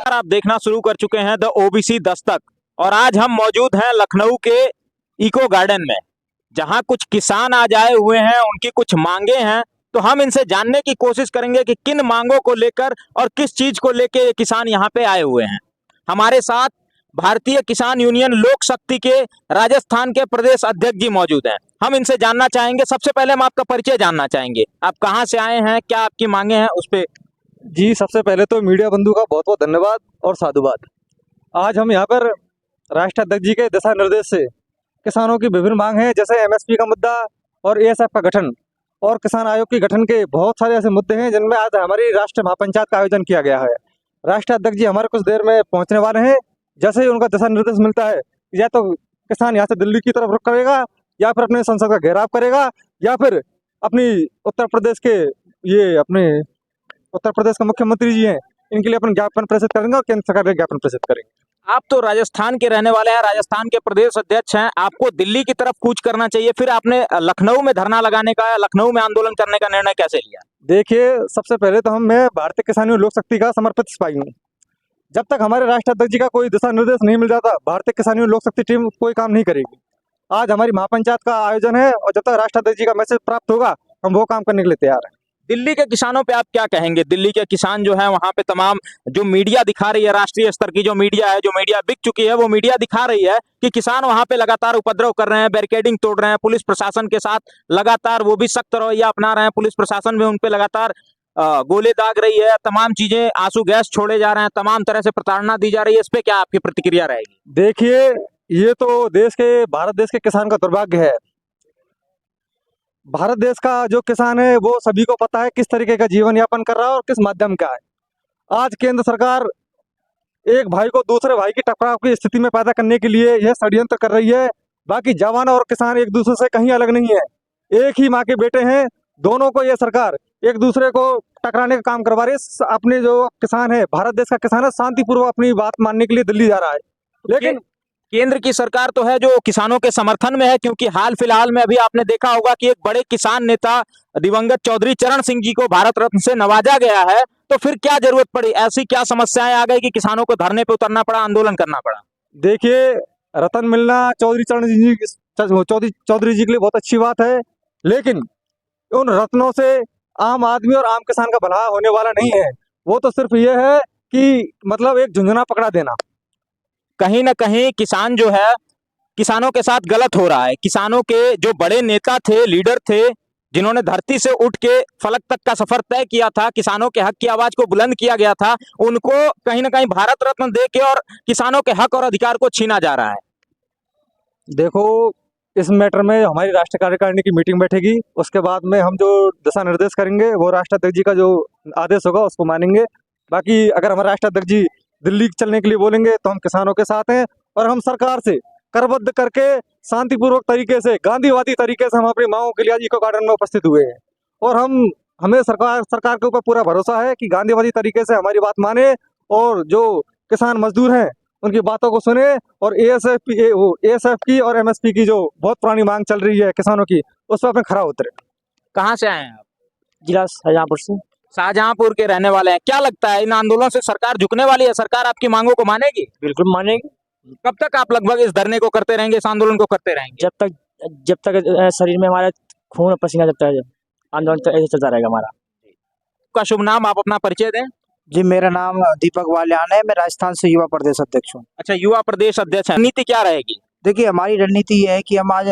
आप देखना शुरू कर चुके हैं द ओबीसी दस्तक। और आज हम मौजूद हैं लखनऊ के इको गार्डन में, जहां कुछ किसान आज आए हुए हैं, उनकी कुछ मांगे हैं। तो हम इनसे जानने की कोशिश करेंगे कि किन मांगों को लेकर और किस चीज को लेकर ये किसान यहाँ पे आए हुए हैं। हमारे साथ भारतीय किसान यूनियन लोक शक्ति के राजस्थान के प्रदेश अध्यक्ष जी मौजूद हैं। हम इनसे जानना चाहेंगे। सबसे पहले हम आपका परिचय जानना चाहेंगे, आप कहाँ से आए हैं, क्या आपकी मांगे हैं, उस पर। जी, सबसे पहले तो मीडिया बंधु का बहुत बहुत धन्यवाद और साधुवाद। आज हम यहाँ पर राष्ट्रीय अध्यक्ष जी के दिशा निर्देश से किसानों की विभिन्न मांग है, जैसे एमएसपी का मुद्दा और एएसएफ का गठन और किसान आयोग के गठन के बहुत सारे ऐसे मुद्दे हैं जिनमें आज हमारी राष्ट्रीय महापंचायत का आयोजन किया गया है। राष्ट्रीय अध्यक्ष जी हमारे कुछ देर में पहुँचने वाले हैं। जैसे ही उनका दिशा निर्देश मिलता है, या तो किसान यहाँ से दिल्ली की तरफ रुख करेगा, या फिर अपने संसद का घेराव करेगा, या फिर अपनी उत्तर प्रदेश के अपने उत्तर प्रदेश के मुख्यमंत्री जी हैं, इनके लिए अपन ज्ञापन प्रेषित करेंगे और केंद्र सरकार के ज्ञापन प्रेषित करेंगे। आप तो राजस्थान के रहने वाले हैं, राजस्थान के प्रदेश अध्यक्ष हैं, आपको दिल्ली की तरफ कूच करना चाहिए, फिर आपने लखनऊ में धरना लगाने का, लखनऊ में आंदोलन करने का निर्णय कैसे लिया? देखिए, सबसे पहले तो मैं भारतीय किसान लोक शक्ति का समर्पित सिपाही हूँ। जब तक हमारे राष्ट्रीय अध्यक्ष जी का कोई दिशा निर्देश नहीं मिल जाता, भारतीय किसान लोक शक्ति टीम कोई काम नहीं करेगी। आज हमारी महापंचायत का आयोजन है और जब तक राष्ट्रीय अध्यक्ष जी का मैसेज प्राप्त होगा, हम वो काम करने के लिए तैयार हैं। दिल्ली के किसानों पे आप क्या कहेंगे? दिल्ली के किसान जो है वहां पे तमाम जो मीडिया दिखा रही है, राष्ट्रीय स्तर की जो मीडिया है, जो मीडिया बिक चुकी है, वो मीडिया दिखा रही है कि किसान वहां पे लगातार उपद्रव कर रहे हैं, बैरिकेडिंग तोड़ रहे हैं, पुलिस प्रशासन के साथ लगातार वो भी सख्त रवैया अपना रहे हैं, पुलिस प्रशासन में उन पे लगातार गोले दाग रही है, तमाम चीजें, आंसू गैस छोड़े जा रहे हैं, तमाम तरह से प्रताड़ना दी जा रही है। इस पे क्या आपकी प्रतिक्रिया रहेगी? देखिए, ये तो भारत देश के किसान का दुर्भाग्य है। भारत देश का जो किसान है वो सभी को पता है किस तरीके का जीवन यापन कर रहा है और किस माध्यम का है। आज केंद्र सरकार एक भाई को दूसरे भाई की टकराव की स्थिति में पैदा करने के लिए यह षड्यंत्र कर रही है। बाकी जवान और किसान एक दूसरे से कहीं अलग नहीं है, एक ही माँ के बेटे हैं। दोनों को यह सरकार एक दूसरे को टकराने का काम करवा रही है। अपने जो किसान है, भारत देश का किसान है, शांतिपूर्वक अपनी बात मानने के लिए दिल्ली जा रहा है, लेकिन केंद्र की सरकार तो है जो किसानों के समर्थन में है, क्योंकि हाल फिलहाल में अभी आपने देखा होगा कि एक बड़े किसान नेता दिवंगत चौधरी चरण सिंह जी को भारत रत्न से नवाजा गया है। तो फिर क्या जरूरत पड़ी, ऐसी क्या समस्याएं आ गई कि किसानों को धरने पे उतरना पड़ा, आंदोलन करना पड़ा? देखिए, रतन मिलना चौधरी जी के लिए बहुत अच्छी बात है, लेकिन उन रत्नों से आम आदमी और आम किसान का भला होने वाला नहीं है। वो तो सिर्फ ये है कि मतलब एक झुंझुना पकड़ा देना। कहीं ना कहीं किसान जो है, किसानों के साथ गलत हो रहा है। किसानों के जो बड़े नेता थे, लीडर थे, जिन्होंने धरती से उठ के फलक तक का सफर तय किया था, किसानों के हक की आवाज को बुलंद किया गया था, उनको कहीं ना कहीं भारत रत्न दे के और किसानों के हक और अधिकार को छीना जा रहा है। देखो, इस मैटर में हमारी राष्ट्रीय कार्यकारिणी की मीटिंग बैठेगी, उसके बाद में हम जो दिशा निर्देश करेंगे वो राष्ट्रीय अध्यक्ष जी का जो आदेश होगा उसको मानेंगे। बाकी अगर हमारे राष्ट्रीय अध्यक्ष जी दिल्ली चलने के लिए बोलेंगे तो हम किसानों के साथ हैं, और हम सरकार से करबद्ध करके शांतिपूर्वक तरीके से, गांधीवादी तरीके से हम अपनी मांगों के लिए आज इको गार्डन में उपस्थित हुए हैं। और हमें सरकार के ऊपर पूरा भरोसा है कि गांधीवादी तरीके से हमारी बात माने और जो किसान मजदूर हैं उनकी बातों को सुने, और एएसएफ की और एमएसपी की जो बहुत पुरानी मांग चल रही है किसानों की, उस पर अपने खरा उतरे। कहाँ से आए हैं आप? जिला शाहजहाँपुर से। शाहजहांपुर के रहने वाले हैं। क्या लगता है इन आंदोलनों से सरकार झुकने वाली है? सरकार आपकी मांगों को मानेगी? बिल्कुल मानेगी। कब तक आप लगभग इस धरने को करते रहेंगे, इस आंदोलन को करते रहेंगे? जब तक शरीर में हमारा खून पसीना, जब तक आंदोलन तो ऐसे चलता रहेगा हमारा। का शुभ नाम, आप अपना परिचय दें। जी, मेरा नाम दीपक वालियान है, मैं राजस्थान से युवा प्रदेश अध्यक्ष हूँ। अच्छा, युवा प्रदेश अध्यक्ष है। नीति क्या रहेगी? देखिए, हमारी रणनीति ये है कि हम आज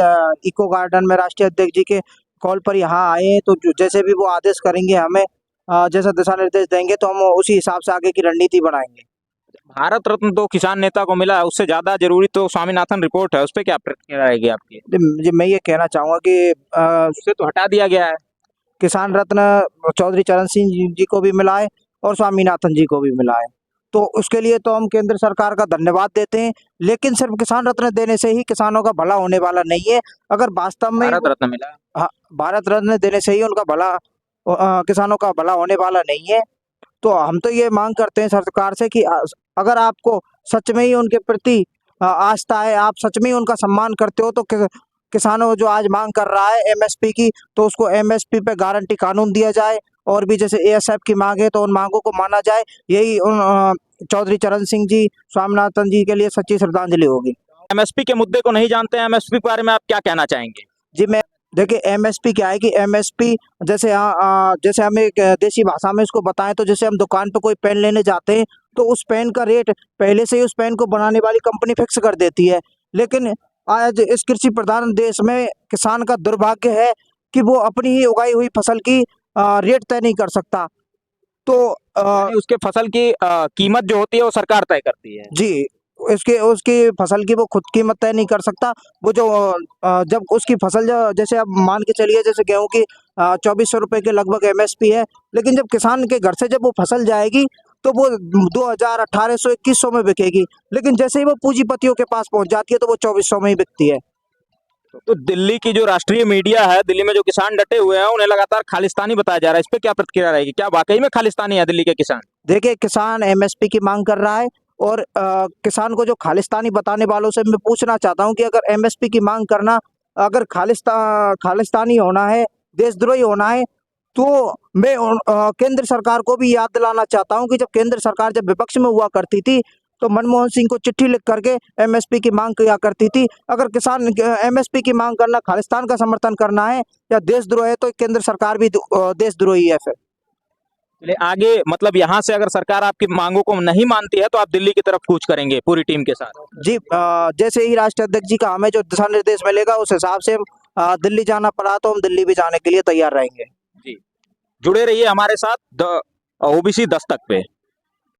इको गार्डन में राष्ट्रीय अध्यक्ष जी के कॉल पर यहाँ आए हैं, तो जैसे भी वो आदेश करेंगे, हमें जैसा दिशा निर्देश देंगे, तो हम उसी हिसाब से आगे की रणनीति बनाएंगे। भारत रत्न तो किसान नेता को मिला है, उससे ज्यादा जरूरी तो स्वामीनाथन रिपोर्ट है, उस पर क्या प्रतिक्रिया रहेगी आपकी? जी, मैं ये कहना चाहूँगा कि उसे तो हटा दिया गया है। किसान रत्न चौधरी चरण सिंह जी को भी मिला है और स्वामीनाथन जी को भी मिला है, तो उसके लिए तो हम केंद्र सरकार का धन्यवाद देते हैं। लेकिन सिर्फ किसान रत्न देने से ही किसानों का भला होने वाला नहीं है। अगर वास्तव में भारत रत्न मिला, हाँ, भारत रत्न देने से ही उनका भला, किसानों का भला होने वाला नहीं है। तो हम तो ये मांग करते हैं सरकार से कि अगर आपको सच में ही उनके प्रति आस्था है, आप सच में ही उनका सम्मान करते हो, तो किसानों जो आज मांग कर रहा है एमएसपी की, तो उसको एमएसपी पे गारंटी कानून दिया जाए और भी जैसे एएसएफ की मांग है तो उन मांगों को माना जाए, यही उन चौधरी चरण सिंह जी, स्वामीनाथन जी के लिए सच्ची श्रद्धांजलि होगी। एमएसपी के मुद्दे को नहीं जानते हैं, एमएसपी के बारे में आप क्या कहना चाहेंगे? जी मैं देखिए एमएसपी क्या है कि एमएसपी जैसे जैसे हम एक देसी भाषा में इसको बताएं तो जैसे हम दुकान पे कोई पेन लेने जाते हैं तो उस पेन का रेट पहले से ही उस पेन को बनाने वाली कंपनी फिक्स कर देती है। लेकिन आज इस कृषि प्रधान देश में किसान का दुर्भाग्य है कि वो अपनी ही उगाई हुई फसल की रेट तय नहीं कर सकता। तो यानी उसके फसल की कीमत जो होती है वो सरकार तय करती है। जी उसके उसकी फसल की वो खुद कीमत तय नहीं कर सकता। वो जो जब उसकी फसल जैसे अब मान के चलिए जैसे गेहूं की 2400 रुपए के लगभग एमएसपी है, लेकिन जब किसान के घर से जब वो फसल जाएगी तो वो 2000, 1800, 2100 में बिकेगी, लेकिन जैसे ही वो पूंजीपतियों के पास पहुंच जाती है तो वो 2400 में ही बिकती है। तो दिल्ली की जो राष्ट्रीय मीडिया है, दिल्ली में जो किसान डटे हुए हैं उन्हें लगातार खालिस्तानी बताया जा रहा है, इस पे क्या प्रतिक्रिया रहेगी? क्या वाकई में खालिस्तानी है दिल्ली के किसान? देखिए किसान एमएसपी की मांग कर रहा है और किसान को जो खालिस्तानी बताने वालों से मैं पूछना चाहता हूं कि अगर एमएसपी की मांग करना, अगर खालिस्तानी होना है, देशद्रोही होना है, तो मैं केंद्र सरकार को भी याद दिलाना चाहता हूं कि जब केंद्र सरकार जब विपक्ष में हुआ करती थी तो मनमोहन सिंह को चिट्ठी लिख करके एमएसपी की मांग किया करती थी। अगर किसान एमएसपी की मांग करना खालिस्तान का समर्थन करना है या देशद्रोह है तो केंद्र सरकार भी देशद्रोही है। फिर चलिए आगे, मतलब यहाँ से अगर सरकार आपकी मांगों को नहीं मानती है तो आप दिल्ली की तरफ कूच करेंगे पूरी टीम के साथ? जी जैसे ही राष्ट्रीय अध्यक्ष जी का हमें जो दिशा निर्देश मिलेगा उस हिसाब से दिल्ली जाना पड़ा तो हम दिल्ली भी जाने के लिए तैयार रहेंगे। जी, जुड़े रहिए हमारे साथ द ओबीसी दस्तक पे।